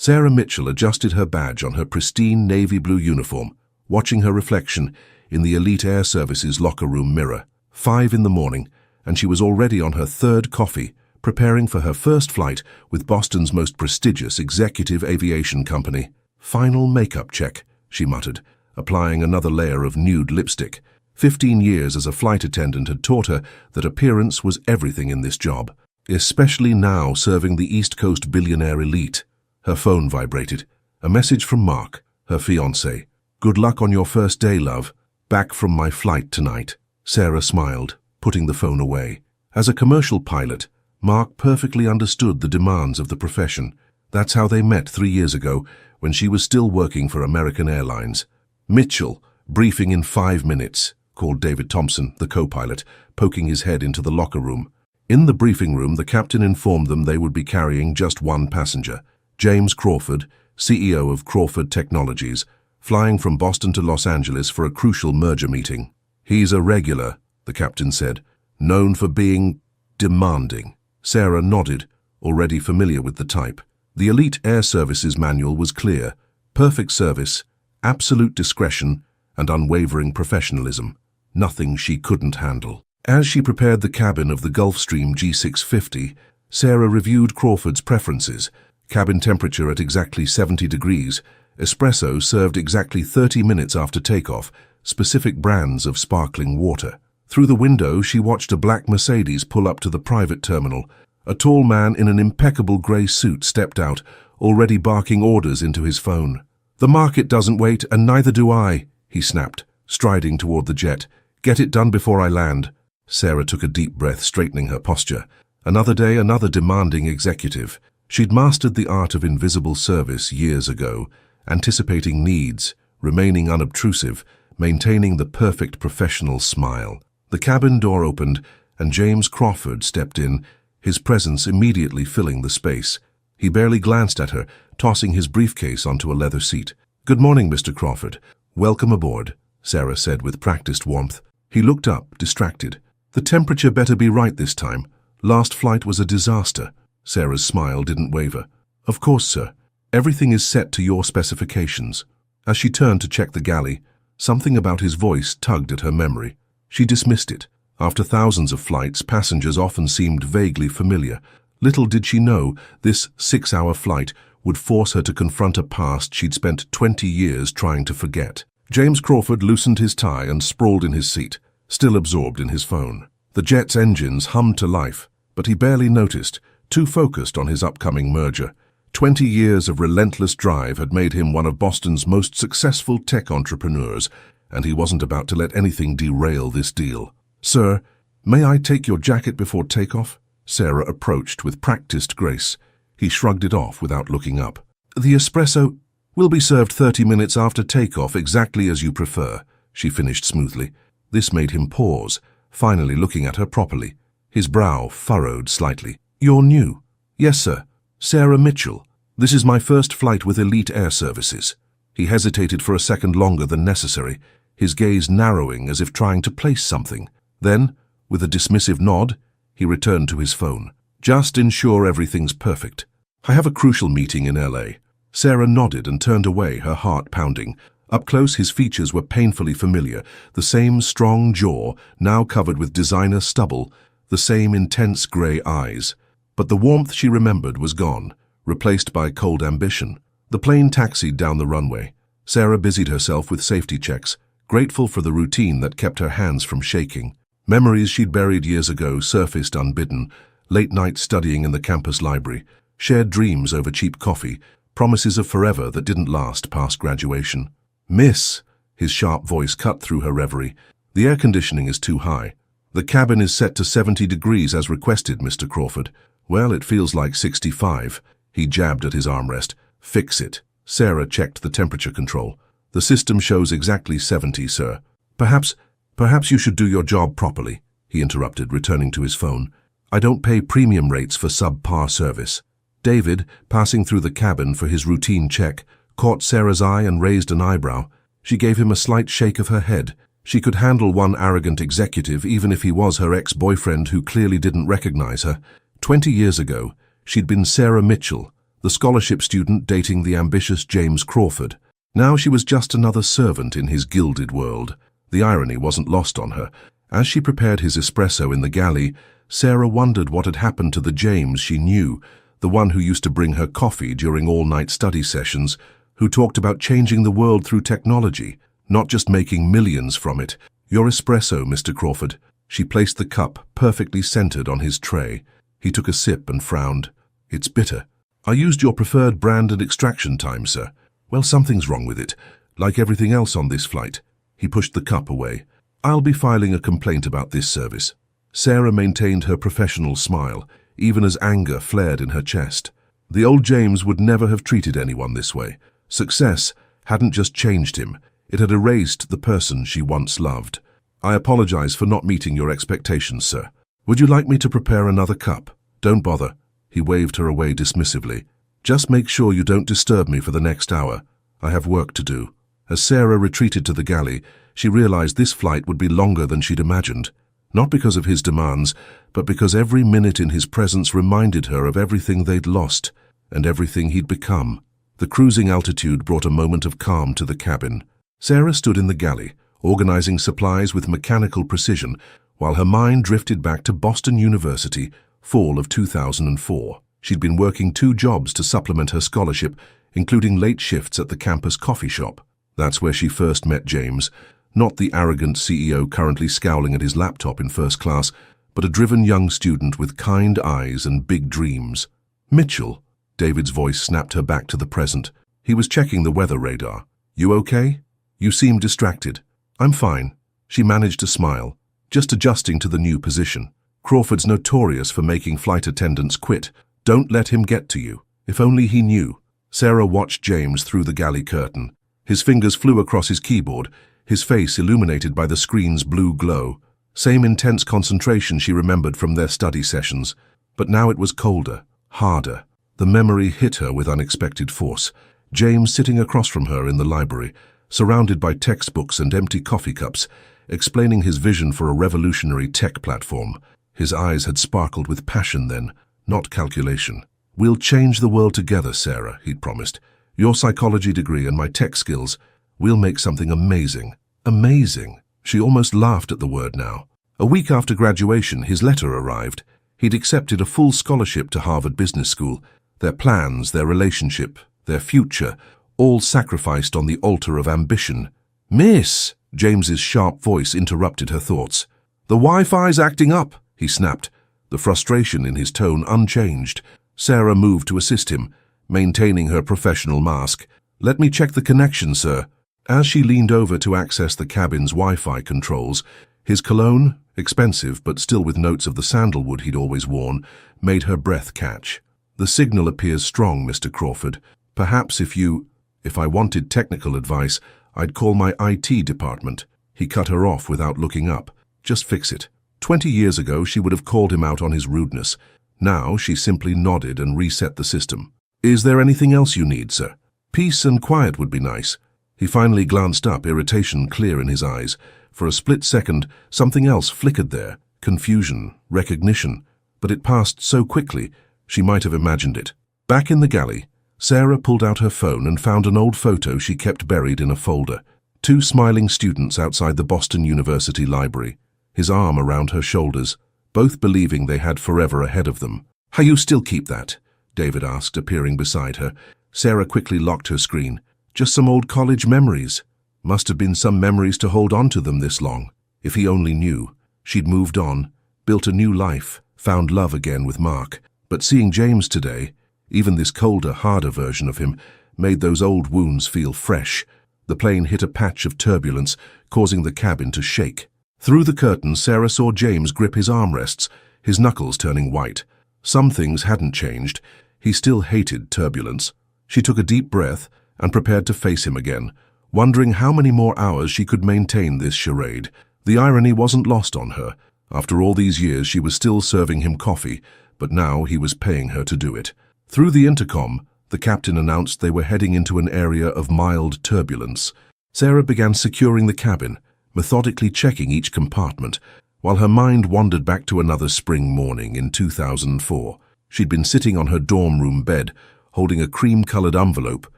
Sarah Mitchell adjusted her badge on her pristine navy blue uniform, watching her reflection in the Elite Air Service's locker room mirror. 5 in the morning, and she was already on her 3rd coffee, preparing for her first flight with Boston's most prestigious executive aviation company. Final makeup check, she muttered, applying another layer of nude lipstick. 15 years as a flight attendant had taught her that appearance was everything in this job, especially now serving the East Coast billionaire elite. Her phone vibrated. A message from Mark, her fiancé. "Good luck on your first day, love. Back from my flight tonight." Sarah smiled, putting the phone away. As a commercial pilot, Mark perfectly understood the demands of the profession. That's how they met 3 years ago, when she was still working for American Airlines. "Mitchell, briefing in 5 minutes, called David Thompson, the co-pilot, poking his head into the locker room. In the briefing room, the captain informed them they would be carrying just one passenger, James Crawford, CEO of Crawford Technologies, flying from Boston to Los Angeles for a crucial merger meeting. "He's a regular," the captain said, "known for being demanding." Sarah nodded, already familiar with the type. The Elite Air Services manual was clear: perfect service, absolute discretion, and unwavering professionalism. Nothing she couldn't handle. As she prepared the cabin of the Gulfstream G650, Sarah reviewed Crawford's preferences: cabin temperature at exactly 70 degrees, espresso served exactly 30 minutes after takeoff, specific brands of sparkling water. Through the window, she watched a black Mercedes pull up to the private terminal. A tall man in an impeccable grey suit stepped out, already barking orders into his phone. "The market doesn't wait, and neither do I," he snapped, striding toward the jet. "Get it done before I land." Sarah took a deep breath, straightening her posture. Another day, another demanding executive. She'd mastered the art of invisible service years ago, anticipating needs, remaining unobtrusive, maintaining the perfect professional smile. The cabin door opened, and James Crawford stepped in, his presence immediately filling the space. He barely glanced at her, tossing his briefcase onto a leather seat. "Good morning, Mr. Crawford. Welcome aboard," Sarah said with practiced warmth. He looked up, distracted. "The temperature better be right this time. Last flight was a disaster." Sarah's smile didn't waver. "Of course, sir. Everything is set to your specifications." As she turned to check the galley, something about his voice tugged at her memory. She dismissed it. After thousands of flights, passengers often seemed vaguely familiar. Little did she know this 6-hour flight would force her to confront a past she'd spent 20 years trying to forget. James Crawford loosened his tie and sprawled in his seat, still absorbed in his phone. The jet's engines hummed to life, but he barely noticed, too focused on his upcoming merger. 20 years of relentless drive had made him one of Boston's most successful tech entrepreneurs, and he wasn't about to let anything derail this deal. "Sir, may I take your jacket before takeoff?" Sarah approached with practiced grace. He shrugged it off without looking up. "The espresso will be served 30 minutes after takeoff, exactly as you prefer," she finished smoothly. This made him pause, finally looking at her properly. His brow furrowed slightly. "You're new?" "Yes, sir. Sarah Mitchell. This is my first flight with Elite Air Services." He hesitated for a second longer than necessary, his gaze narrowing as if trying to place something. Then, with a dismissive nod, he returned to his phone. "Just ensure everything's perfect. I have a crucial meeting in LA." Sarah nodded and turned away, her heart pounding. Up close, his features were painfully familiar, the same strong jaw, now covered with designer stubble, the same intense grey eyes. But the warmth she remembered was gone, replaced by cold ambition. The plane taxied down the runway. Sarah busied herself with safety checks, grateful for the routine that kept her hands from shaking. Memories she'd buried years ago surfaced unbidden: late nights studying in the campus library, shared dreams over cheap coffee, promises of forever that didn't last past graduation. "Miss," his sharp voice cut through her reverie, "the air conditioning is too high." "The cabin is set to 70 degrees as requested, Mr. Crawford." "Well, it feels like 65. He jabbed at his armrest. "Fix it." Sarah checked the temperature control. "The system shows exactly 70, sir." Perhaps you should do your job properly," he interrupted, returning to his phone. "I don't pay premium rates for subpar service." David, passing through the cabin for his routine check, caught Sarah's eye and raised an eyebrow. She gave him a slight shake of her head. She could handle one arrogant executive, even if he was her ex-boyfriend who clearly didn't recognize her. 20 years ago, she'd been Sarah Mitchell, the scholarship student dating the ambitious James Crawford. Now she was just another servant in his gilded world. The irony wasn't lost on her. As she prepared his espresso in the galley, Sarah wondered what had happened to the James she knew, the one who used to bring her coffee during all-night study sessions, who talked about changing the world through technology, not just making millions from it. "Your espresso, Mr. Crawford." She placed the cup, perfectly centered, on his tray. He took a sip and frowned. "It's bitter." "I used your preferred brand and extraction time, sir." "Well, something's wrong with it, like everything else on this flight." He pushed the cup away. "I'll be filing a complaint about this service." Sarah maintained her professional smile, even as anger flared in her chest. The old James would never have treated anyone this way. Success hadn't just changed him, it had erased the person she once loved. "I apologize for not meeting your expectations, sir. Would you like me to prepare another cup?" "Don't bother." He waved her away dismissively. "Just make sure you don't disturb me for the next hour. I have work to do." As Sarah retreated to the galley, she realized this flight would be longer than she'd imagined. Not because of his demands, but because every minute in his presence reminded her of everything they'd lost and everything he'd become. The cruising altitude brought a moment of calm to the cabin. Sarah stood in the galley, organizing supplies with mechanical precision, while her mind drifted back to Boston University, fall of 2004. She'd been working 2 jobs to supplement her scholarship, including late shifts at the campus coffee shop. That's where she first met James, not the arrogant CEO currently scowling at his laptop in first class, but a driven young student with kind eyes and big dreams. "Mitchell," David's voice snapped her back to the present. He was checking the weather radar. "You okay? You seem distracted." "I'm fine." She managed to smile, just adjusting to the new position. "Crawford's notorious for making flight attendants quit. Don't let him get to you." If only he knew. Sarah watched James through the galley curtain. His fingers flew across his keyboard, his face illuminated by the screen's blue glow. Same intense concentration she remembered from their study sessions, but now it was colder, harder. The memory hit her with unexpected force. James sitting across from her in the library, surrounded by textbooks and empty coffee cups, explaining his vision for a revolutionary tech platform. His eyes had sparkled with passion then, not calculation. "We'll change the world together, Sarah," he'd promised. "Your psychology degree and my tech skills, we'll make something amazing." Amazing. She almost laughed at the word now. A week after graduation, his letter arrived. He'd accepted a full scholarship to Harvard Business School. Their plans, their relationship, their future, all sacrificed on the altar of ambition. "Miss!" James's sharp voice interrupted her thoughts. "The Wi-Fi's acting up," he snapped, the frustration in his tone unchanged. Sarah moved to assist him, maintaining her professional mask. "Let me check the connection, sir." As she leaned over to access the cabin's Wi-Fi controls, his cologne, expensive but still with notes of the sandalwood he'd always worn, made her breath catch. "The signal appears strong, Mr. Crawford. Perhaps if I wanted technical advice, I'd call my IT department." He cut her off without looking up. "Just fix it." 20 years ago, she would have called him out on his rudeness. Now, she simply nodded and reset the system. "Is there anything else you need, sir?" "Peace and quiet would be nice." He finally glanced up, irritation clear in his eyes. For a split second, something else flickered there. Confusion, recognition. But it passed so quickly, she might have imagined it. Back in the galley, Sarah pulled out her phone and found an old photo she kept buried in a folder. 2 smiling students outside the Boston University library, his arm around her shoulders, both believing they had forever ahead of them. "How you still keep that?" David asked, appearing beside her. Sarah quickly locked her screen. "Just some old college memories." Must have been some memories to hold on to them this long. If he only knew. She'd moved on, built a new life, found love again with Mark. But seeing James today, even this colder, harder version of him, made those old wounds feel fresh. The plane hit a patch of turbulence, causing the cabin to shake. Through the curtain, Sarah saw James grip his armrests, his knuckles turning white. Some things hadn't changed. He still hated turbulence. She took a deep breath and prepared to face him again, wondering how many more hours she could maintain this charade. The irony wasn't lost on her. After all these years, she was still serving him coffee, but now he was paying her to do it. Through the intercom, the captain announced they were heading into an area of mild turbulence. Sarah began securing the cabin, methodically checking each compartment, while her mind wandered back to another spring morning in 2004. She'd been sitting on her dorm room bed, holding a cream-colored envelope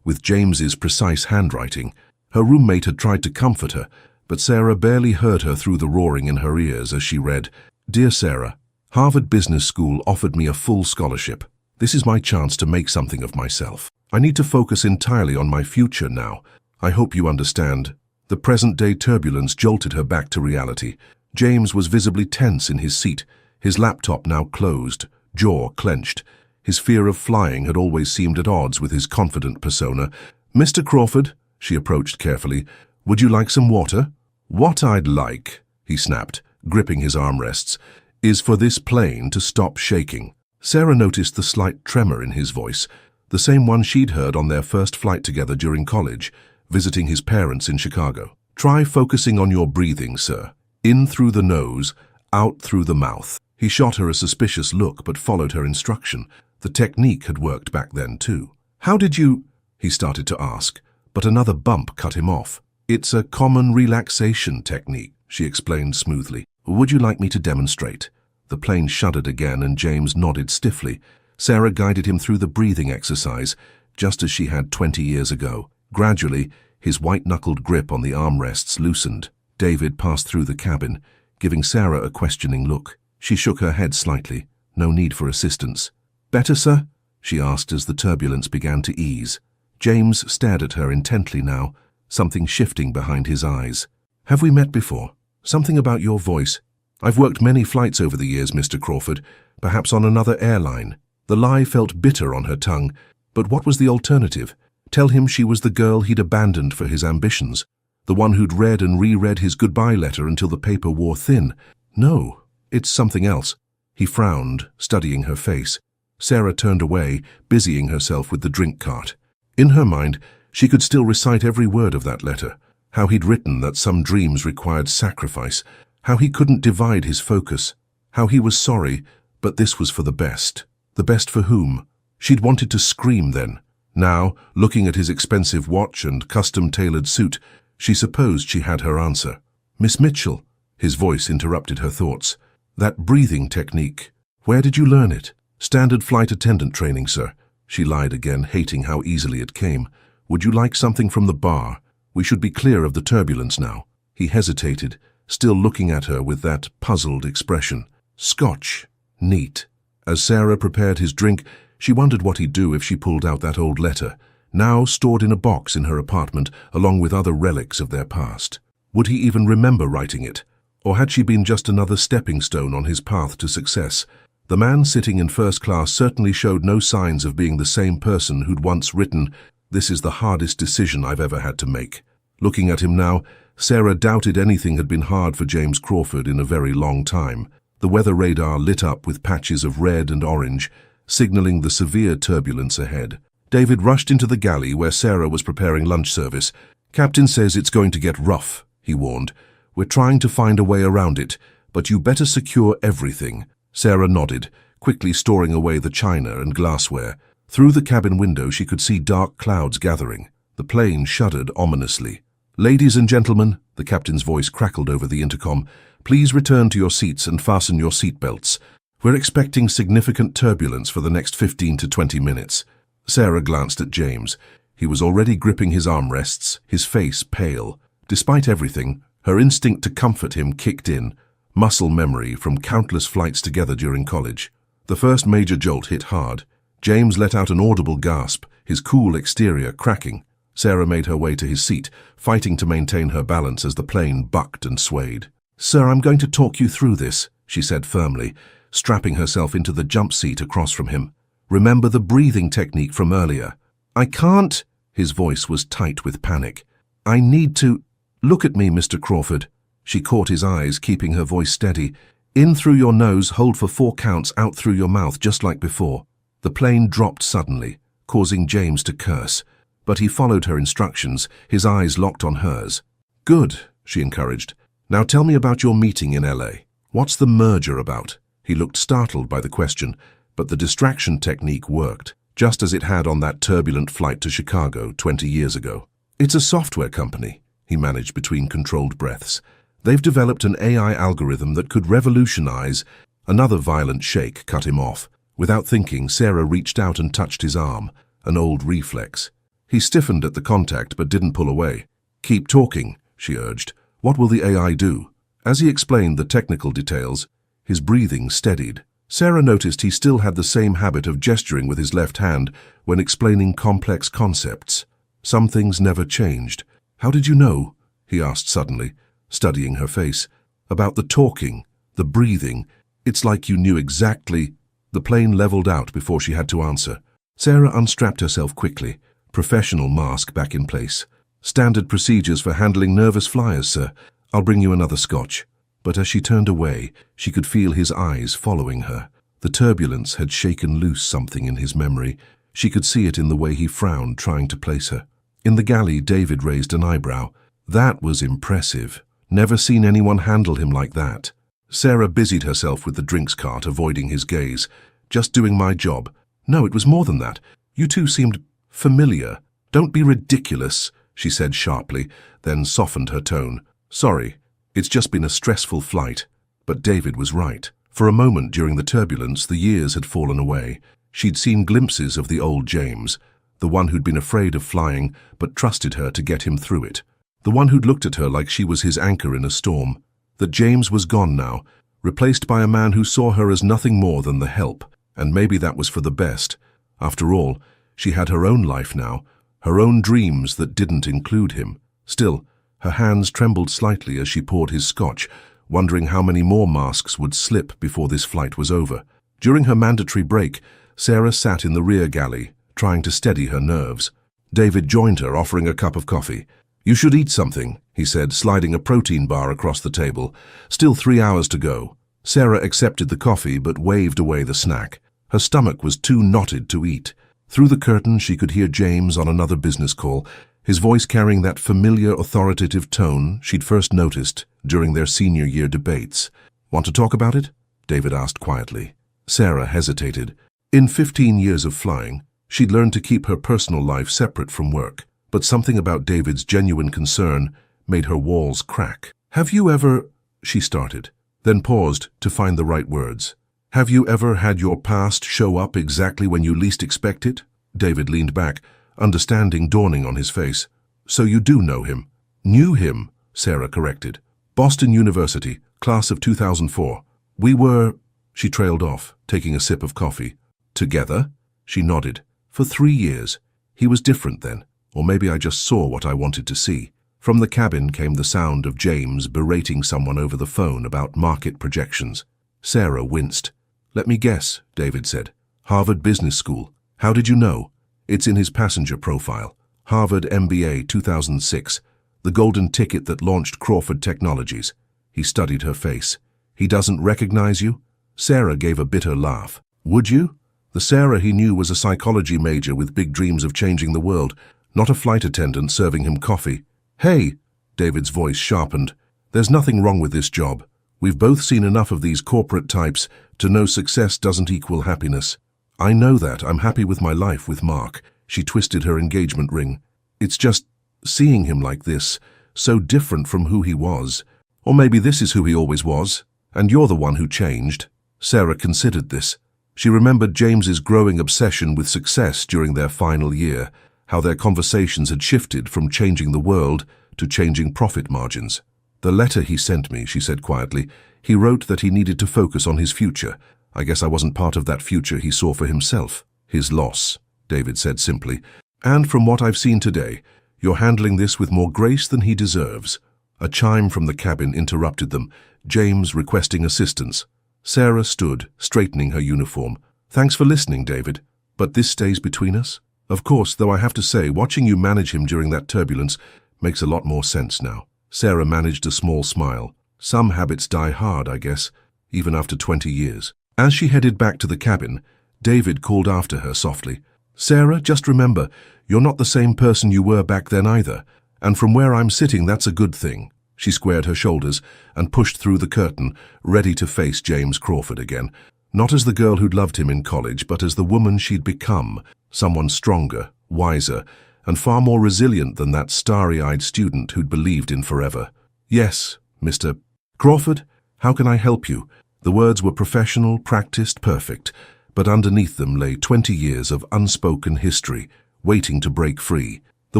with James's precise handwriting. Her roommate had tried to comfort her, but Sarah barely heard her through the roaring in her ears as she read, "Dear Sarah, Harvard Business School offered me a full scholarship. This is my chance to make something of myself. I need to focus entirely on my future now. I hope you understand." The present-day turbulence jolted her back to reality. James was visibly tense in his seat, his laptop now closed, jaw clenched. His fear of flying had always seemed at odds with his confident persona. "Mr. Crawford," she approached carefully, "would you like some water?" "What I'd like," he snapped, gripping his armrests, "is for this plane to stop shaking." Sarah noticed the slight tremor in his voice, the same one she'd heard on their first flight together during college, visiting his parents in Chicago. "Try focusing on your breathing, sir. In through the nose, out through the mouth." He shot her a suspicious look but followed her instruction. The technique had worked back then too. "How did you—" he started to ask, but another bump cut him off. "It's a common relaxation technique," she explained smoothly. "Would you like me to demonstrate?" The plane shuddered again and James nodded stiffly. Sarah guided him through the breathing exercise, just as she had 20 years ago. Gradually, his white-knuckled grip on the armrests loosened. David passed through the cabin, giving Sarah a questioning look. She shook her head slightly. No need for assistance. "Better, sir?" she asked as the turbulence began to ease. James stared at her intently now, something shifting behind his eyes. "Have we met before? Something about your voice." "I've worked many flights over the years, Mr. Crawford, perhaps on another airline." The lie felt bitter on her tongue, but what was the alternative? Tell him she was the girl he'd abandoned for his ambitions, the one who'd read and reread his goodbye letter until the paper wore thin. No, it's something else. He frowned, studying her face. Sarah turned away, busying herself with the drink cart. In her mind, she could still recite every word of that letter, how he'd written that some dreams required sacrifice, how he couldn't divide his focus, how he was sorry, but this was for the best. The best for whom? She'd wanted to scream then. Now, looking at his expensive watch and custom-tailored suit, she supposed she had her answer. "Miss Mitchell," his voice interrupted her thoughts. "That breathing technique, where did you learn it?" "Standard flight attendant training, sir." She lied again, hating how easily it came. "Would you like something from the bar? We should be clear of the turbulence now." He hesitated, still looking at her with that puzzled expression. "Scotch. Neat." As Sarah prepared his drink, she wondered what he'd do if she pulled out that old letter, now stored in a box in her apartment along with other relics of their past. Would he even remember writing it? Or had she been just another stepping stone on his path to success? The man sitting in first class certainly showed no signs of being the same person who'd once written, "This is the hardest decision I've ever had to make." Looking at him now, Sarah doubted anything had been hard for James Crawford in a very long time. The weather radar lit up with patches of red and orange, signaling the severe turbulence ahead. David rushed into the galley where Sarah was preparing lunch service. "Captain says it's going to get rough," he warned. "We're trying to find a way around it, but you better secure everything." Sarah nodded, quickly storing away the china and glassware. Through the cabin window she could see dark clouds gathering. The plane shuddered ominously. "Ladies and gentlemen," the captain's voice crackled over the intercom, "please return to your seats and fasten your seatbelts. We're expecting significant turbulence for the next 15 to 20 minutes. Sarah glanced at James. He was already gripping his armrests, his face pale. Despite everything, her instinct to comfort him kicked in, muscle memory from countless flights together during college. The first major jolt hit hard. James let out an audible gasp, his cool exterior cracking. Sarah made her way to his seat, fighting to maintain her balance as the plane bucked and swayed. "Sir, I'm going to talk you through this," she said firmly, strapping herself into the jump seat across from him. "Remember the breathing technique from earlier?" "I can't." His voice was tight with panic. "I need to—" "Look at me, Mr. Crawford." She caught his eyes, keeping her voice steady. "In through your nose, hold for 4 counts, out through your mouth, just like before." The plane dropped suddenly, causing James to curse. But he followed her instructions, his eyes locked on hers. "Good," she encouraged. "Now tell me about your meeting in LA. What's the merger about?" He looked startled by the question, but the distraction technique worked, just as it had on that turbulent flight to Chicago 20 years ago. "It's a software company," he managed between controlled breaths. "They've developed an AI algorithm that could revolutionize—" Another violent shake cut him off. Without thinking, Sarah reached out and touched his arm. an old reflex. He stiffened at the contact but didn't pull away. "Keep talking," she urged. "What will the AI do?" As he explained the technical details, his breathing steadied. Sarah noticed he still had the same habit of gesturing with his left hand when explaining complex concepts. Some things never changed. "How did you know?" he asked suddenly, studying her face. "About the talking, the breathing. It's like you knew exactly." The plane leveled out before she had to answer. Sarah unstrapped herself quickly, professional mask back in place. "Standard procedures for handling nervous flyers, sir. I'll bring you another scotch." But as she turned away, she could feel his eyes following her. The turbulence had shaken loose something in his memory. She could see it in the way he frowned, trying to place her. In the galley, David raised an eyebrow. That was impressive. Never seen anyone handle him like that. Sarah busied herself with the drinks cart, avoiding his gaze. "Just doing my job." "No, it was more than that. You two seemed familiar." "Don't be ridiculous," she said sharply, then softened her tone. "Sorry, it's just been a stressful flight." But David was right. For a moment during the turbulence, the years had fallen away. She'd seen glimpses of the old James, the one who'd been afraid of flying but trusted her to get him through it. The one who'd looked at her like she was his anchor in a storm. That James was gone now, replaced by a man who saw her as nothing more than the help. And maybe that was for the best. After all, she had her own life now, her own dreams that didn't include him. Still, her hands trembled slightly as she poured his scotch, wondering how many more masks would slip before this flight was over. During her mandatory break, Sarah sat in the rear galley, trying to steady her nerves. David joined her, offering a cup of coffee. "You should eat something," he said, sliding a protein bar across the table. "Still 3 hours to go." Sarah accepted the coffee but waved away the snack. Her stomach was too knotted to eat. Through the curtain, she could hear James on another business call, his voice carrying that familiar authoritative tone she'd first noticed during their senior year debates. "Want to talk about it?" David asked quietly. Sarah hesitated. In 15 years of flying, she'd learned to keep her personal life separate from work, but something about David's genuine concern made her walls crack. "Have you ever—" she started, then paused to find the right words. "Have you ever had your past show up exactly when you least expect it?" David leaned back, understanding dawning on his face. "So you do know him." "Knew him," Sarah corrected. "Boston University, class of 2004. We were—" She trailed off, taking a sip of coffee. "Together?" She nodded. "For 3 years. He was different then, or maybe I just saw what I wanted to see." From the cabin came the sound of James berating someone over the phone about market projections. Sarah winced. "Let me guess," David said. "Harvard Business School. How did you know?" "It's in his passenger profile. Harvard MBA 2006. The golden ticket that launched Crawford Technologies." He studied her face. "He doesn't recognize you?" Sarah gave a bitter laugh. "Would you?" The Sarah he knew was a psychology major with big dreams of changing the world, not a flight attendant serving him coffee. "Hey," David's voice sharpened. "There's nothing wrong with this job. We've both seen enough of these corporate types to know success doesn't equal happiness." "I know that. I'm happy with my life with Mark." She twisted her engagement ring. "It's just seeing him like this, so different from who he was. Or maybe this is who he always was, and you're the one who changed." Sarah considered this. She remembered James's growing obsession with success during their final year, how their conversations had shifted from changing the world to changing profit margins. "The letter he sent me," she said quietly, "he wrote that he needed to focus on his future. I guess I wasn't part of that future he saw for himself." "His loss," David said simply. "And from what I've seen today, you're handling this with more grace than he deserves." A chime from the cabin interrupted them, James requesting assistance. Sarah stood, straightening her uniform. "Thanks for listening, David. But this stays between us?" "Of course, though I have to say, watching you manage him during that turbulence makes a lot more sense now." Sarah managed a small smile. "Some habits die hard, I guess, even after 20 years. As she headed back to the cabin, David called after her softly. "Sarah, just remember, you're not the same person you were back then either. And from where I'm sitting, that's a good thing." She squared her shoulders and pushed through the curtain, ready to face James Crawford again. Not as the girl who'd loved him in college, but as the woman she'd become, someone stronger, wiser, and far more resilient than that starry-eyed student who'd believed in forever. "Yes, Mr. Crawford, how can I help you?" The words were professional, practiced, perfect, but underneath them lay 20 years of unspoken history, waiting to break free. "The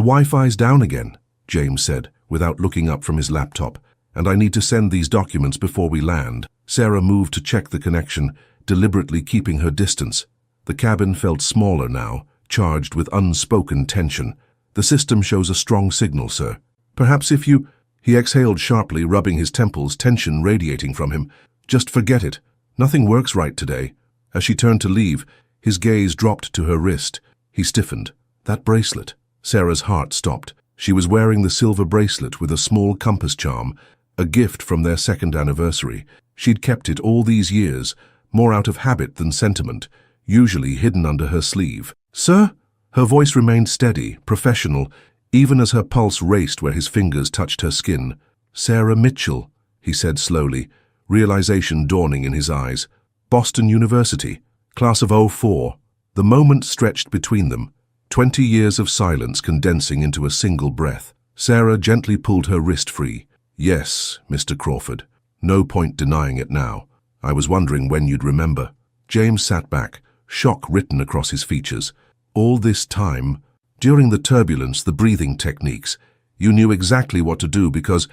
Wi-Fi's down again," James said, without looking up from his laptop, "and I need to send these documents before we land." Sarah moved to check the connection, deliberately keeping her distance. The cabin felt smaller now, charged with unspoken tension. "The system shows a strong signal, sir. Perhaps if you—" He exhaled sharply, rubbing his temples, tension radiating from him. "Just forget it. Nothing works right today." As she turned to leave, his gaze dropped to her wrist. He stiffened. That bracelet. Sarah's heart stopped. She was wearing the silver bracelet with a small compass charm, a gift from their second anniversary. She'd kept it all these years, more out of habit than sentiment, usually hidden under her sleeve. "Sir?" Her voice remained steady, professional, even as her pulse raced where his fingers touched her skin. "Sarah Mitchell," he said slowly, realization dawning in his eyes. "Boston University, class of '04. The moment stretched between them, 20 years of silence condensing into a single breath. Sarah gently pulled her wrist free. "Yes, Mr. Crawford. No point denying it now. I was wondering when you'd remember." James sat back, shock written across his features. "All this time, during the turbulence, the breathing techniques, you knew exactly what to do because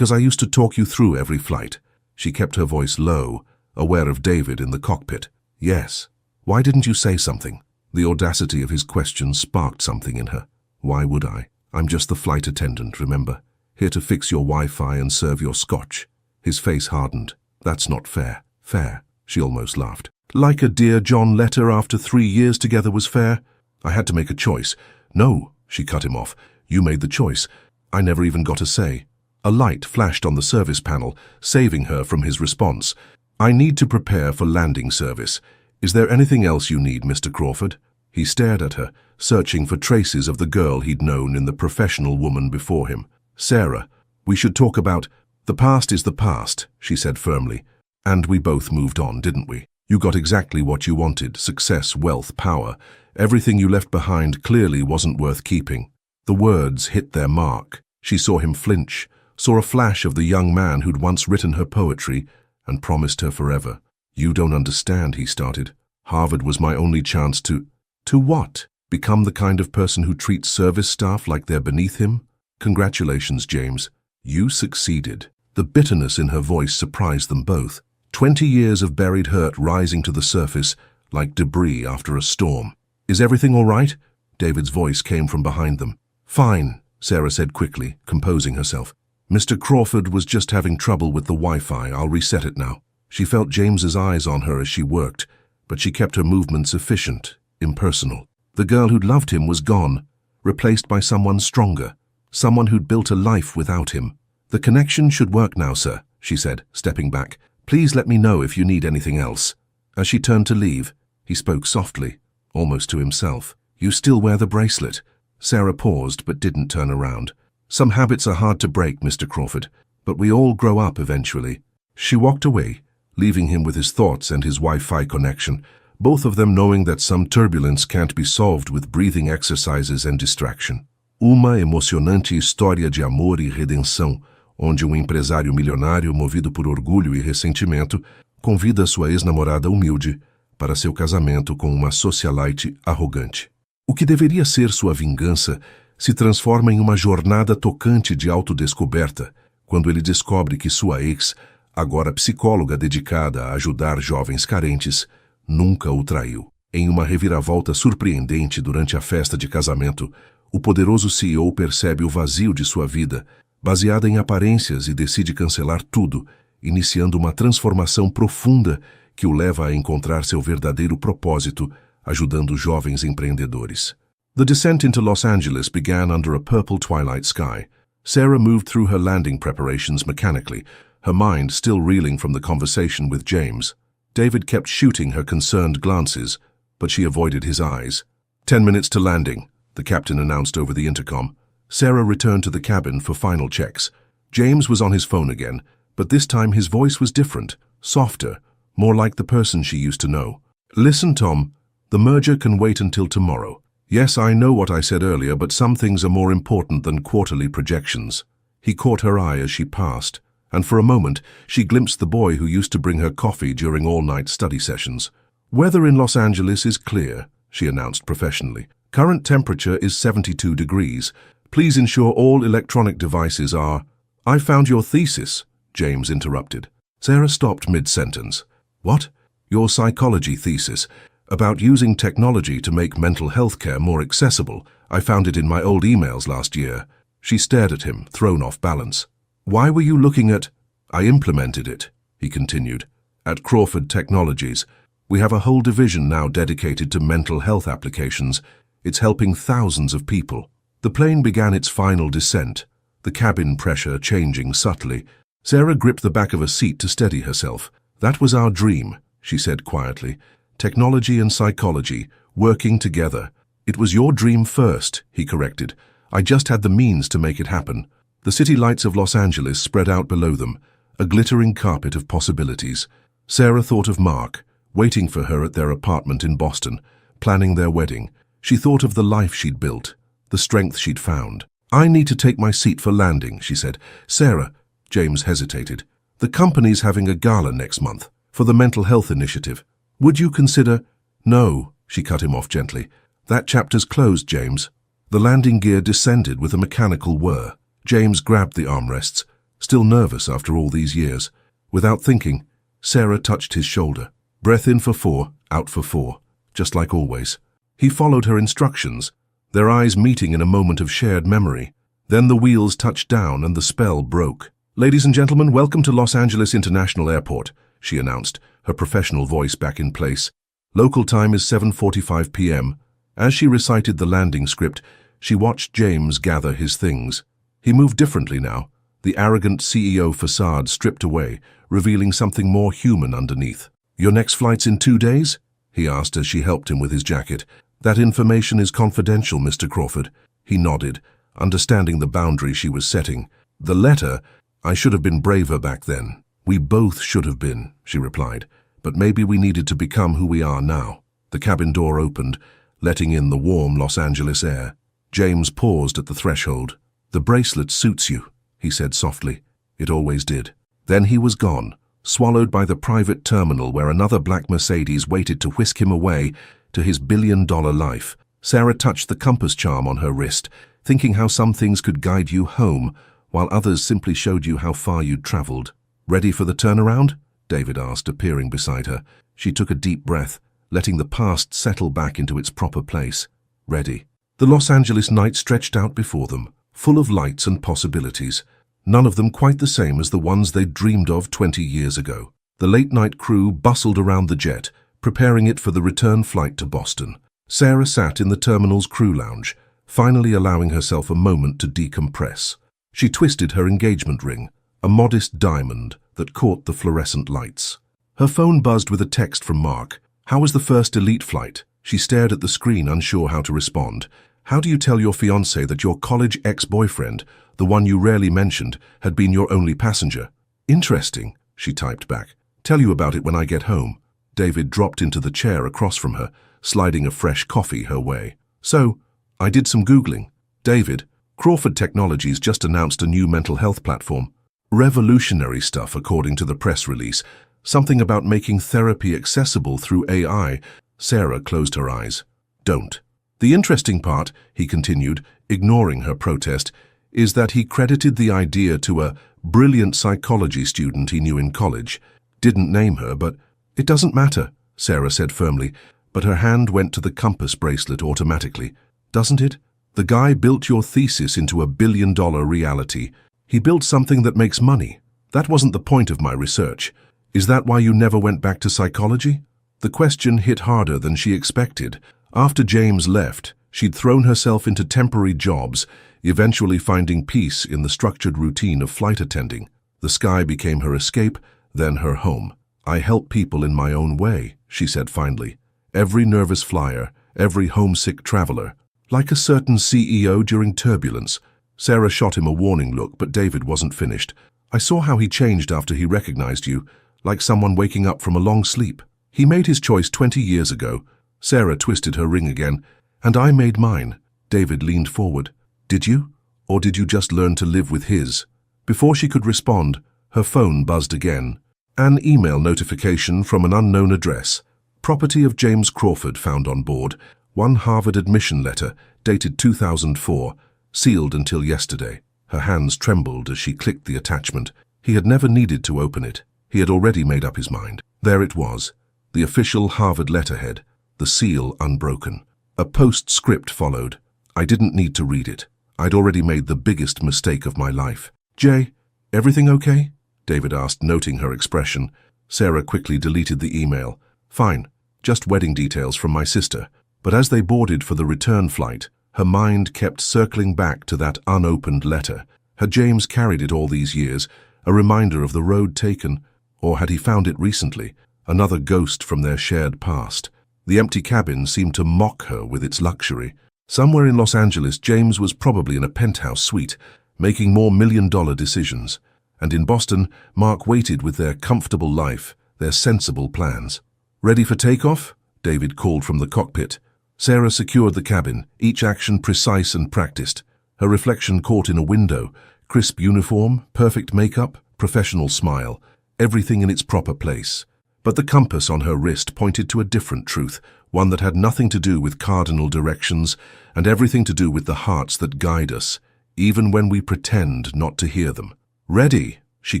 I used to talk you through every flight." She kept her voice low, aware of David in the cockpit. "Yes. Why didn't you say something?" The audacity of his question sparked something in her. "Why would I? I'm just the flight attendant, remember? Here to fix your Wi-Fi and serve your scotch." His face hardened. "That's not fair." "Fair?" She almost laughed. "Like a Dear John letter after 3 years together was fair? I had to make a choice." "No," she cut him off. "You made the choice. I never even got a say." A light flashed on the service panel, saving her from his response. "I need to prepare for landing service. Is there anything else you need, Mr. Crawford?" He stared at her, searching for traces of the girl he'd known in the professional woman before him. "Sarah, we should talk about—" "The past is the past," she said firmly. "And we both moved on, didn't we? You got exactly what you wanted, success, wealth, power. Everything you left behind clearly wasn't worth keeping." The words hit their mark. She saw him flinch, saw a flash of the young man who'd once written her poetry and promised her forever. "You don't understand," he started. "Harvard was my only chance to—" "To what? Become the kind of person who treats service staff like they're beneath him? Congratulations, James. You succeeded." The bitterness in her voice surprised them both. 20 years of buried hurt rising to the surface like debris after a storm. "Is everything all right?" David's voice came from behind them. "Fine," Sarah said quickly, composing herself. "Mr. Crawford was just having trouble with the Wi-Fi. I'll reset it now." She felt James's eyes on her as she worked, but she kept her movements efficient, impersonal. The girl who'd loved him was gone, replaced by someone stronger, someone who'd built a life without him. "The connection should work now, sir," she said, stepping back. "Please let me know if you need anything else." As she turned to leave, he spoke softly, almost to himself. "You still wear the bracelet?" Sarah paused but didn't turn around. "Some habits are hard to break, Mr. Crawford, but we all grow up eventually." She walked away, leaving him with his thoughts and his Wi-Fi connection, both of them knowing that some turbulence can't be solved with breathing exercises and distraction. Uma emocionante história de amor e redenção, onde empresário milionário, movido por orgulho e ressentimento, convida sua ex-namorada humilde para seu casamento com uma socialite arrogante. O que deveria ser sua vingança se transforma em uma jornada tocante de autodescoberta quando ele descobre que sua ex, agora psicóloga dedicada a ajudar jovens carentes, nunca o traiu. Em uma reviravolta surpreendente durante a festa de casamento, o poderoso CEO percebe o vazio de sua vida, baseada em aparências, e decide cancelar tudo, iniciando uma transformação profunda que o leva a encontrar seu verdadeiro propósito, ajudando jovens empreendedores. The descent into Los Angeles began under a purple twilight sky. Sarah moved through her landing preparations mechanically, her mind still reeling from the conversation with James. David kept shooting her concerned glances, but she avoided his eyes. 10 minutes to landing, the captain announced over the intercom. Sarah returned to the cabin for final checks. James was on his phone again, but this time his voice was different, softer, more like the person she used to know. "Listen, Tom, the merger can wait until tomorrow. Yes, I know what I said earlier, but some things are more important than quarterly projections." He caught her eye as she passed, and for a moment she glimpsed the boy who used to bring her coffee during all-night study sessions. Weather in Los Angeles is clear, she announced professionally. Current temperature is 72 degrees. Please ensure all electronic devices are... I found your thesis, James interrupted. Sarah stopped mid-sentence. What? Your psychology thesis. About using technology to make mental health care more accessible. I found it in my old emails last year. She stared at him, thrown off balance. Why were you looking at... I implemented it, he continued, at Crawford Technologies. We have a whole division now dedicated to mental health applications. It's helping thousands of people. The plane began its final descent, the cabin pressure changing subtly. Sarah gripped the back of a seat to steady herself. That was our dream, she said quietly. Technology and psychology, working together. It was your dream first, he corrected. I just had the means to make it happen. The city lights of Los Angeles spread out below them, a glittering carpet of possibilities. Sarah thought of Mark, waiting for her at their apartment in Boston, planning their wedding. She thought of the life she'd built, the strength she'd found. I need to take my seat for landing, she said. Sarah, James hesitated. The company's having a gala next month for the mental health initiative. Would you consider... No, she cut him off gently. That chapter's closed, James. The landing gear descended with a mechanical whir. James grabbed the armrests, still nervous after all these years. Without thinking, Sarah touched his shoulder. Breath in for 4, out for 4, just like always. He followed her instructions, their eyes meeting in a moment of shared memory. Then the wheels touched down and the spell broke. Ladies and gentlemen, welcome to Los Angeles International Airport, she announced, her professional voice back in place. Local time is 7:45 p.m. As she recited the landing script, she watched James gather his things. He moved differently now, the arrogant CEO facade stripped away, revealing something more human underneath. Your next flight's in 2 days? He asked as she helped him with his jacket. That information is confidential, Mr. Crawford. He nodded, understanding the boundary she was setting. The letter, I should have been braver back then. We both should have been, she replied. But maybe we needed to become who we are now. The cabin door opened, letting in the warm Los Angeles air. James paused at the threshold. The bracelet suits you, he said softly. It always did. Then he was gone, swallowed by the private terminal where another black Mercedes waited to whisk him away to his billion-dollar life. Sarah touched the compass charm on her wrist, thinking how some things could guide you home, while others simply showed you how far you'd traveled. Ready for the turnaround? David asked, appearing beside her. She took a deep breath, letting the past settle back into its proper place. Ready. The Los Angeles night stretched out before them, full of lights and possibilities, none of them quite the same as the ones they'd dreamed of 20 years ago. The late-night crew bustled around the jet, preparing it for the return flight to Boston. Sarah sat in the terminal's crew lounge, finally allowing herself a moment to decompress. She twisted her engagement ring, a modest diamond that caught the fluorescent lights. Her phone buzzed with a text from Mark. How was the first elite flight? She stared at the screen, unsure how to respond. How do you tell your fiancé that your college ex-boyfriend, the one you rarely mentioned, had been your only passenger? Interesting, she typed back. Tell you about it when I get home. David dropped into the chair across from her, sliding a fresh coffee her way. So, I did some Googling. David, Crawford Technologies just announced a new mental health platform. Revolutionary stuff, according to the press release. Something about making therapy accessible through AI. Sarah closed her eyes. Don't. The interesting part, he continued, ignoring her protest, is that he credited the idea to a brilliant psychology student he knew in college. Didn't name her, but it doesn't matter, Sarah said firmly, but her hand went to the compass bracelet automatically. Doesn't it? The guy built your thesis into a billion-dollar reality. He built something that makes money. That wasn't the point of my research. Is that why you never went back to psychology? The question hit harder than she expected. After James left, she'd thrown herself into temporary jobs, eventually finding peace in the structured routine of flight attending. The sky became her escape, then her home. I help people in my own way, she said finally. Every nervous flyer, every homesick traveler. Like a certain CEO during turbulence. Sarah shot him a warning look, but David wasn't finished. I saw how he changed after he recognized you, like someone waking up from a long sleep. He made his choice 20 years ago. Sarah twisted her ring again. And I made mine. David leaned forward. Did you? Or did you just learn to live with his? Before she could respond, her phone buzzed again. An email notification from an unknown address. Property of James Crawford found on board. One Harvard admission letter, dated 2004, sealed until yesterday. Her hands trembled as she clicked the attachment. He had never needed to open it. He had already made up his mind. There it was, the official Harvard letterhead, the seal unbroken. A postscript followed. I didn't need to read it. I'd already made the biggest mistake of my life. Jay, everything okay? David asked, noting her expression. Sarah quickly deleted the email. Fine, just wedding details from my sister. But as they boarded for the return flight, her mind kept circling back to that unopened letter. Had James carried it all these years, a reminder of the road taken, or had he found it recently, another ghost from their shared past? The empty cabin seemed to mock her with its luxury. Somewhere in Los Angeles, James was probably in a penthouse suite, making more million-dollar decisions. And in Boston, Mark waited with their comfortable life, their sensible plans. Ready for takeoff? David called from the cockpit. Sarah secured the cabin, each action precise and practiced. Her reflection caught in a window. Crisp uniform, perfect makeup, professional smile, everything in its proper place. But the compass on her wrist pointed to a different truth, one that had nothing to do with cardinal directions and everything to do with the hearts that guide us, even when we pretend not to hear them. Ready, she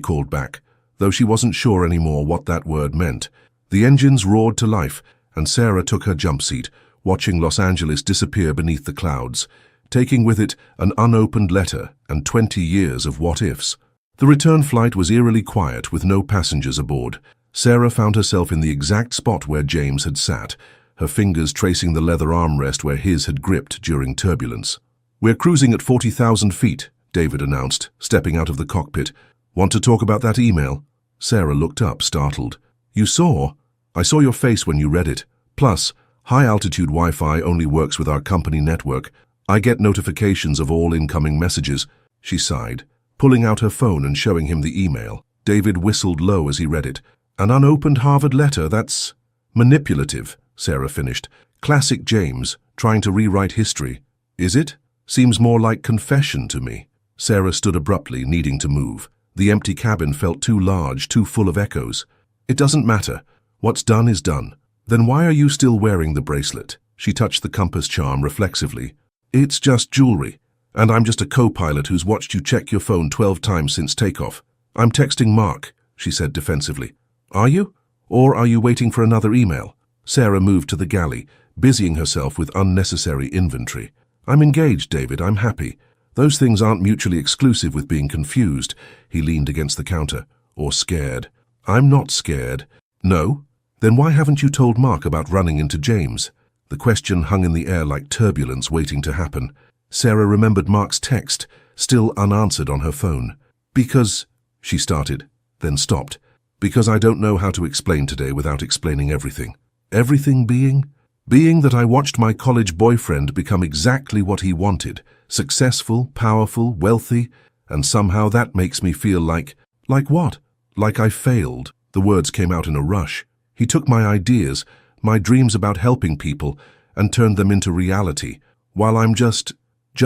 called back, though she wasn't sure anymore what that word meant. The engines roared to life, and Sarah took her jump seat, watching Los Angeles disappear beneath the clouds, taking with it an unopened letter and 20 years of what-ifs. The return flight was eerily quiet with no passengers aboard. Sarah found herself in the exact spot where James had sat, her fingers tracing the leather armrest where his had gripped during turbulence. We're cruising at 40,000 feet, David announced, stepping out of the cockpit. Want to talk about that email? Sarah looked up, startled. You saw? I saw your face when you read it. Plus, high-altitude Wi-Fi only works with our company network. I get notifications of all incoming messages. She sighed, pulling out her phone and showing him the email. David whistled low as he read it. An unopened Harvard letter, that's manipulative, Sarah finished. Classic James, trying to rewrite history. Is it? Seems more like confession to me. Sarah stood abruptly, needing to move. The empty cabin felt too large, too full of echoes. It doesn't matter. What's done is done. Then why are you still wearing the bracelet? She touched the compass charm reflexively. It's just jewelry, and I'm just a co-pilot who's watched you check your phone 12 times since takeoff. I'm texting Mark, she said defensively. Are you? Or are you waiting for another email? Sarah moved to the galley, busying herself with unnecessary inventory. I'm engaged, David, I'm happy. Those things aren't mutually exclusive with being confused. He leaned against the counter. Or scared. I'm not scared. No? Then why haven't you told Mark about running into James? The question hung in the air like turbulence waiting to happen. Sarah remembered Mark's text, still unanswered on her phone. Because, she started, then stopped. Because I don't know how to explain today without explaining everything. Everything being? Being that I watched my college boyfriend become exactly what he wanted. Successful, powerful, wealthy, and somehow that makes me feel like what? Like I failed. The words came out in a rush. He took my ideas, my dreams about helping people, and turned them into reality, while I'm just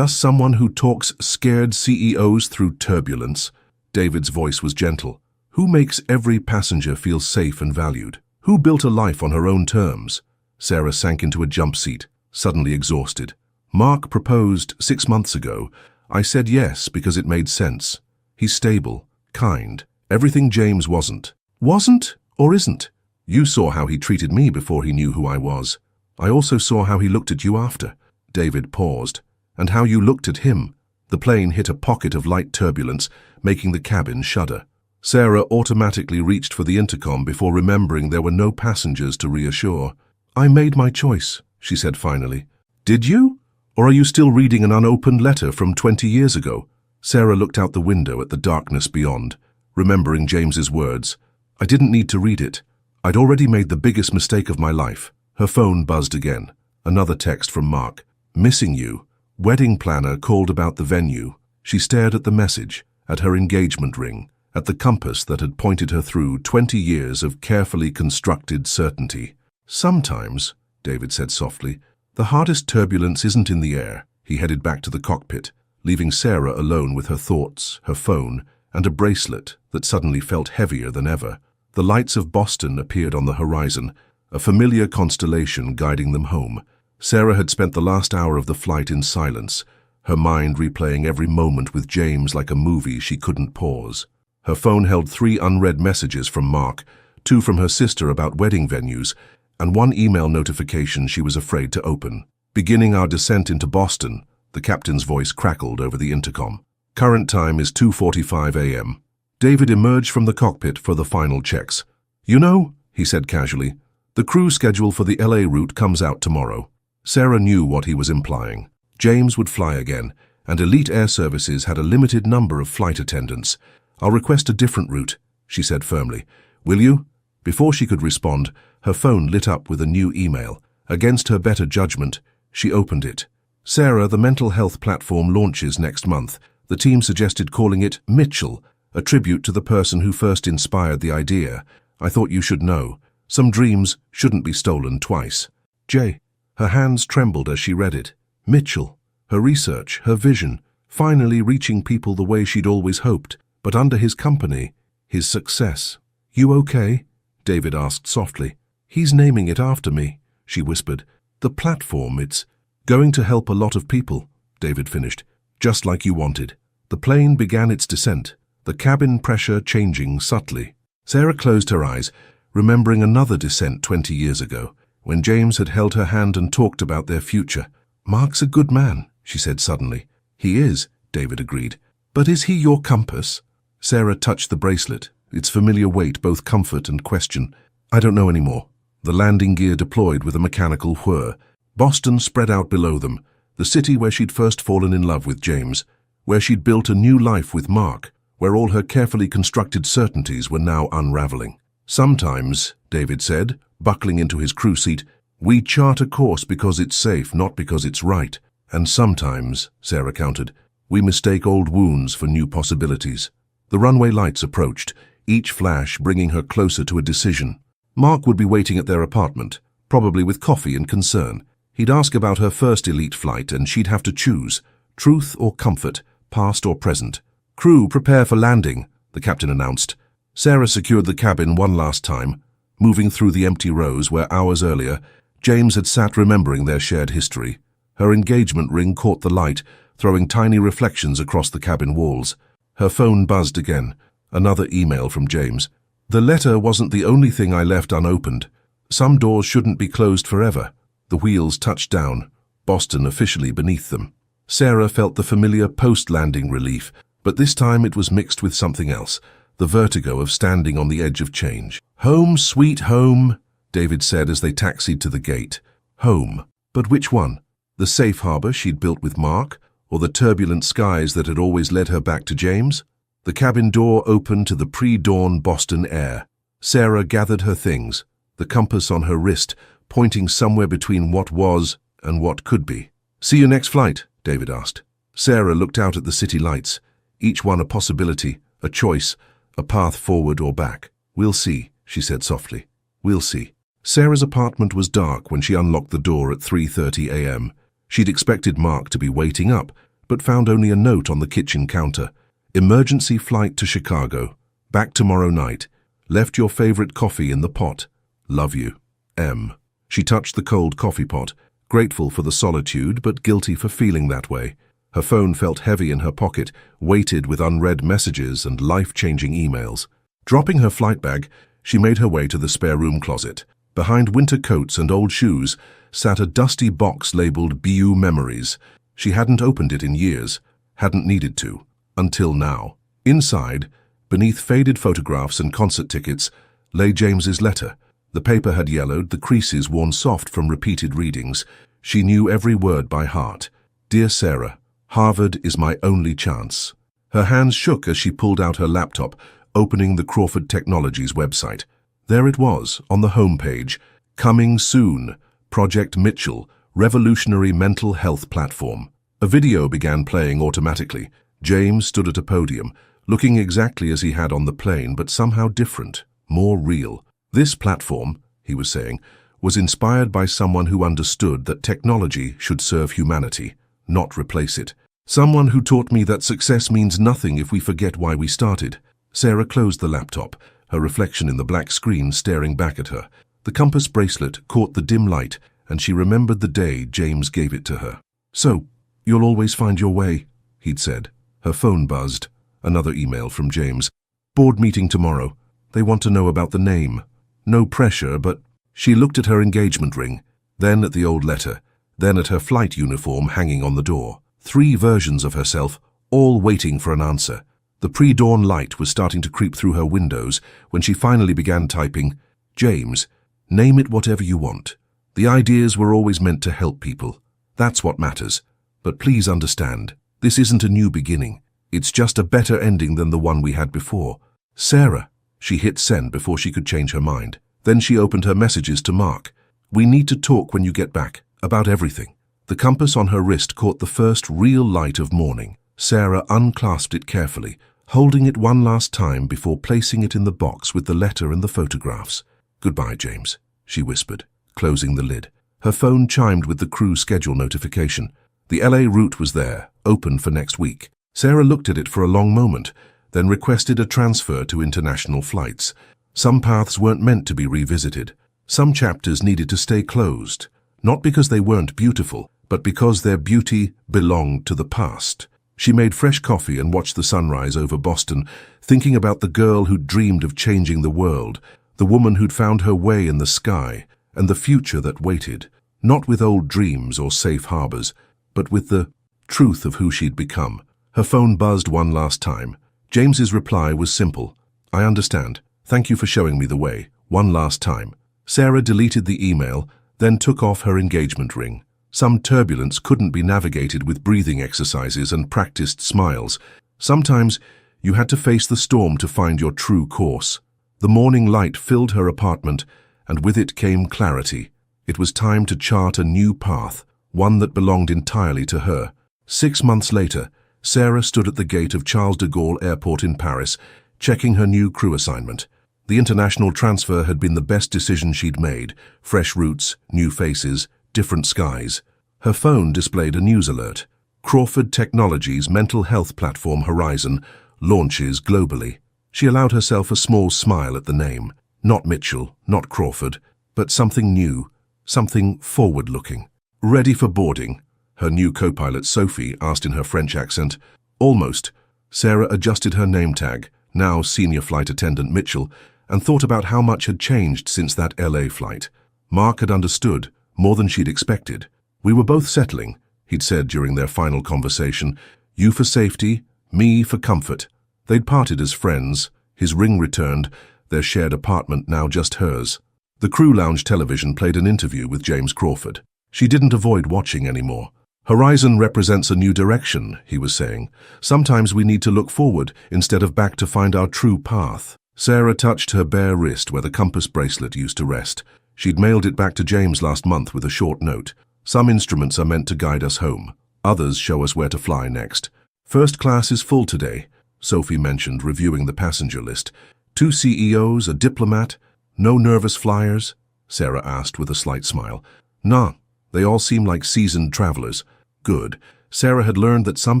someone who talks scared CEOs through turbulence. David's voice was gentle. Who makes every passenger feel safe and valued? Who built a life on her own terms? Sarah sank into a jump seat, suddenly exhausted. Mark proposed 6 months ago. I said yes because it made sense. He's stable, kind, everything James wasn't. Wasn't or isn't? You saw how he treated me before he knew who I was. I also saw how he looked at you after. David paused. And how you looked at him. The plane hit a pocket of light turbulence, making the cabin shudder. Sarah automatically reached for the intercom before remembering there were no passengers to reassure. I made my choice, she said finally. Did you? Or are you still reading an unopened letter from 20 years ago? Sarah looked out the window at the darkness beyond, remembering James's words. I didn't need to read it. I'd already made the biggest mistake of my life. Her phone buzzed again. Another text from Mark. Missing you. Wedding planner called about the venue. She stared at the message, at her engagement ring, at the compass that had pointed her through 20 years of carefully constructed certainty. Sometimes, David said softly, the hardest turbulence isn't in the air. He headed back to the cockpit, leaving Sarah alone with her thoughts, her phone, and a bracelet that suddenly felt heavier than ever. The lights of Boston appeared on the horizon, a familiar constellation guiding them home. Sarah had spent the last hour of the flight in silence, her mind replaying every moment with James like a movie she couldn't pause. Her phone held 3 unread messages from Mark, 2 from her sister about wedding venues, and 1 email notification she was afraid to open. "Beginning our descent into Boston," the captain's voice crackled over the intercom. "Current time is 2:45 a.m. David emerged from the cockpit for the final checks. "You know," he said casually, "the crew schedule for the LA route comes out tomorrow." Sarah knew what he was implying. James would fly again, and Elite Air Services had a limited number of flight attendants. "I'll request a different route," she said firmly. "Will you?" Before she could respond, her phone lit up with a new email. Against her better judgment, she opened it. "Sarah, the mental health platform launches next month. The team suggested calling it Mitchell, a tribute to the person who first inspired the idea. I thought you should know. Some dreams shouldn't be stolen twice. J." Her hands trembled as she read it. Mitchell, her research, her vision, finally reaching people the way she'd always hoped, but under his company, his success. "You okay?" David asked softly. "He's naming it after me," she whispered. "The platform, it's going to help a lot of people," David finished. "Just like you wanted." The plane began its descent, the cabin pressure changing subtly. Sarah closed her eyes, remembering another descent 20 years ago, when James had held her hand and talked about their future. "Mark's a good man," she said suddenly. "He is," David agreed. "But is he your compass?" Sarah touched the bracelet, its familiar weight both comfort and question. "I don't know anymore." The landing gear deployed with a mechanical whir. Boston spread out below them, the city where she'd first fallen in love with James, where she'd built a new life with Mark, where all her carefully constructed certainties were now unraveling. "Sometimes," David said, buckling into his crew seat, "we chart a course because it's safe, not because it's right. And sometimes," Sarah countered, "we mistake old wounds for new possibilities." The runway lights approached, each flash bringing her closer to a decision. Mark would be waiting at their apartment, probably with coffee and concern. He'd ask about her first elite flight, and she'd have to choose, truth or comfort, past or present. "Crew, prepare for landing," the captain announced. Sarah secured the cabin one last time, moving through the empty rows where hours earlier, James had sat remembering their shared history. Her engagement ring caught the light, throwing tiny reflections across the cabin walls. Her phone buzzed again, another email from James. "The letter wasn't the only thing I left unopened. Some doors shouldn't be closed forever." The wheels touched down, Boston officially beneath them. Sarah felt the familiar post-landing relief, but this time it was mixed with something else, the vertigo of standing on the edge of change. "Home, sweet home," David said as they taxied to the gate. Home. But which one? The safe harbor she'd built with Mark, or the turbulent skies that had always led her back to James? The cabin door opened to the pre-dawn Boston air. Sarah gathered her things, the compass on her wrist, pointing somewhere between what was and what could be. "See you next flight," David asked. Sarah looked out at the city lights, each one a possibility, a choice, a path forward or back. "We'll see," she said softly. "We'll see." Sarah's apartment was dark when she unlocked the door at 3:30 a.m. She'd expected Mark to be waiting up, but found only a note on the kitchen counter. "Emergency flight to Chicago. Back tomorrow night. Left your favorite coffee in the pot. Love you. M." She touched the cold coffee pot, grateful for the solitude but guilty for feeling that way. Her phone felt heavy in her pocket, weighted with unread messages and life-changing emails. Dropping her flight bag, she made her way to the spare room closet. Behind winter coats and old shoes sat a dusty box labeled BU Memories. She hadn't opened it in years, hadn't needed to, until now. Inside, beneath faded photographs and concert tickets, lay James's letter. The paper had yellowed, the creases worn soft from repeated readings. She knew every word by heart. "Dear Sarah, Harvard is my only chance." Her hands shook as she pulled out her laptop, opening the Crawford Technologies website. There it was, on the home page. "Coming soon. Project Mitchell, Revolutionary Mental Health Platform." A video began playing automatically. James stood at a podium, looking exactly as he had on the plane, but somehow different, more real. "This platform," he was saying, "was inspired by someone who understood that technology should serve humanity, not replace it. Someone who taught me that success means nothing if we forget why we started." Sarah closed the laptop, her reflection in the black screen staring back at her. The compass bracelet caught the dim light, and she remembered the day James gave it to her. "So, you'll always find your way," he'd said. Her phone buzzed. Another email from James. "Board meeting tomorrow. They want to know about the name. No pressure, but..." She looked at her engagement ring, then at the old letter, then at her flight uniform hanging on the door. 3 versions of herself, all waiting for an answer. The pre-dawn light was starting to creep through her windows when she finally began typing, "James, name it whatever you want. The ideas were always meant to help people. That's what matters. But please understand, this isn't a new beginning. It's just a better ending than the one we had before. Sarah." She hit send before she could change her mind. Then she opened her messages to Mark. "We need to talk when you get back, about everything." The compass on her wrist caught the first real light of morning. Sarah unclasped it carefully, holding it one last time before placing it in the box with the letter and the photographs. "Goodbye, James," she whispered, closing the lid. Her phone chimed with the crew schedule notification. The LA route was there, open for next week. Sarah looked at it for a long moment, then requested a transfer to international flights. Some paths weren't meant to be revisited. Some chapters needed to stay closed, not because they weren't beautiful, but because their beauty belonged to the past. She made fresh coffee and watched the sunrise over Boston, thinking about the girl who'd dreamed of changing the world, the woman who'd found her way in the sky, and the future that waited, not with old dreams or safe harbors, but with the truth of who she'd become. Her phone buzzed one last time. James's reply was simple. "I understand. Thank you for showing me the way. One last time." Sarah deleted the email, then took off her engagement ring. Some turbulence couldn't be navigated with breathing exercises and practiced smiles. Sometimes you had to face the storm to find your true course. The morning light filled her apartment, and with it came clarity. It was time to chart a new path, one that belonged entirely to her. 6 months later, Sarah stood at the gate of Charles de Gaulle Airport in Paris, checking her new crew assignment. The international transfer had been the best decision she'd made. Fresh routes, new faces, different skies. Her phone displayed a news alert. Crawford Technologies' mental health platform Horizon launches globally. She allowed herself a small smile at the name. Not Mitchell, not Crawford, but something new, something forward-looking. "Ready for boarding?" her new co-pilot Sophie asked in her French accent. "Almost." Sarah adjusted her name tag, now Senior Flight Attendant Mitchell, and thought about how much had changed since that LA flight. Mark had understood, more than she'd expected. "We were both settling," he'd said during their final conversation. "You for safety, me for comfort." They'd parted as friends, his ring returned, their shared apartment now just hers. The crew lounge television played an interview with James Crawford. She didn't avoid watching anymore. "Horizon represents a new direction," he was saying. "Sometimes we need to look forward instead of back to find our true path." Sarah touched her bare wrist where the compass bracelet used to rest. She'd mailed it back to James last month with a short note. "Some instruments are meant to guide us home. Others show us where to fly next. First class is full today," Sophie mentioned, reviewing the passenger list. "2 CEOs, a diplomat. No nervous flyers?" Sarah asked with a slight smile. "Nah, they all seem like seasoned travelers." Good. Sarah had learned that some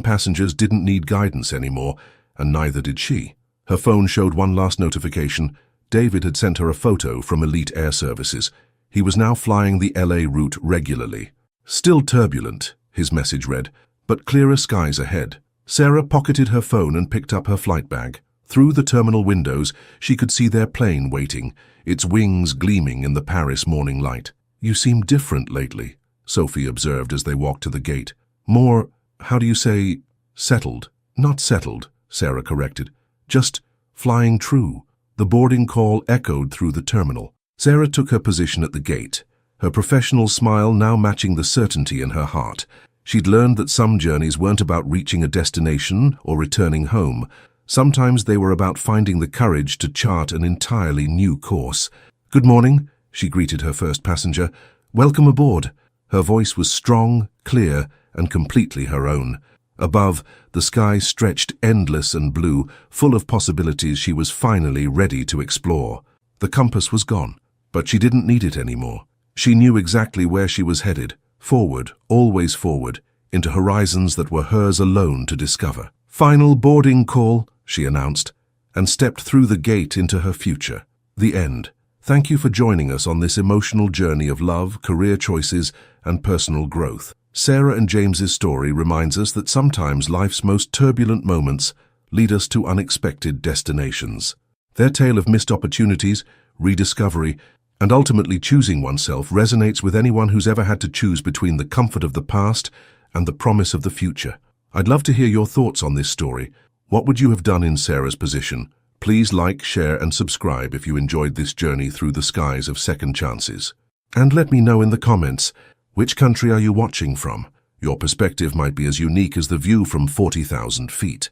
passengers didn't need guidance anymore, and neither did she. Her phone showed one last notification. David had sent her a photo from Elite Air Services. He was now flying the LA route regularly. "Still turbulent," his message read, "but clearer skies ahead." Sarah pocketed her phone and picked up her flight bag. Through the terminal windows, she could see their plane waiting, its wings gleaming in the Paris morning light. "You seem different lately," Sophie observed as they walked to the gate. "More, how do you say, settled?" "Not settled," Sarah corrected. "Just flying true." The boarding call echoed through the terminal. Sarah took her position at the gate, her professional smile now matching the certainty in her heart. She'd learned that some journeys weren't about reaching a destination or returning home. Sometimes they were about finding the courage to chart an entirely new course. "Good morning," she greeted her first passenger. "Welcome aboard." Her voice was strong, clear, and completely her own. Above, the sky stretched endless and blue, full of possibilities she was finally ready to explore. The compass was gone, but she didn't need it anymore. She knew exactly where she was headed, forward, always forward, into horizons that were hers alone to discover. "Final boarding call," she announced, and stepped through the gate into her future. The end. Thank you for joining us on this emotional journey of love, career choices, and personal growth. Sarah and James's story reminds us that sometimes life's most turbulent moments lead us to unexpected destinations. Their tale of missed opportunities, rediscovery, and ultimately choosing oneself resonates with anyone who's ever had to choose between the comfort of the past and the promise of the future. I'd love to hear your thoughts on this story. What would you have done in Sarah's position? Please like, share, and subscribe if you enjoyed this journey through the skies of second chances. And let me know in the comments, which country are you watching from? Your perspective might be as unique as the view from 40,000 feet.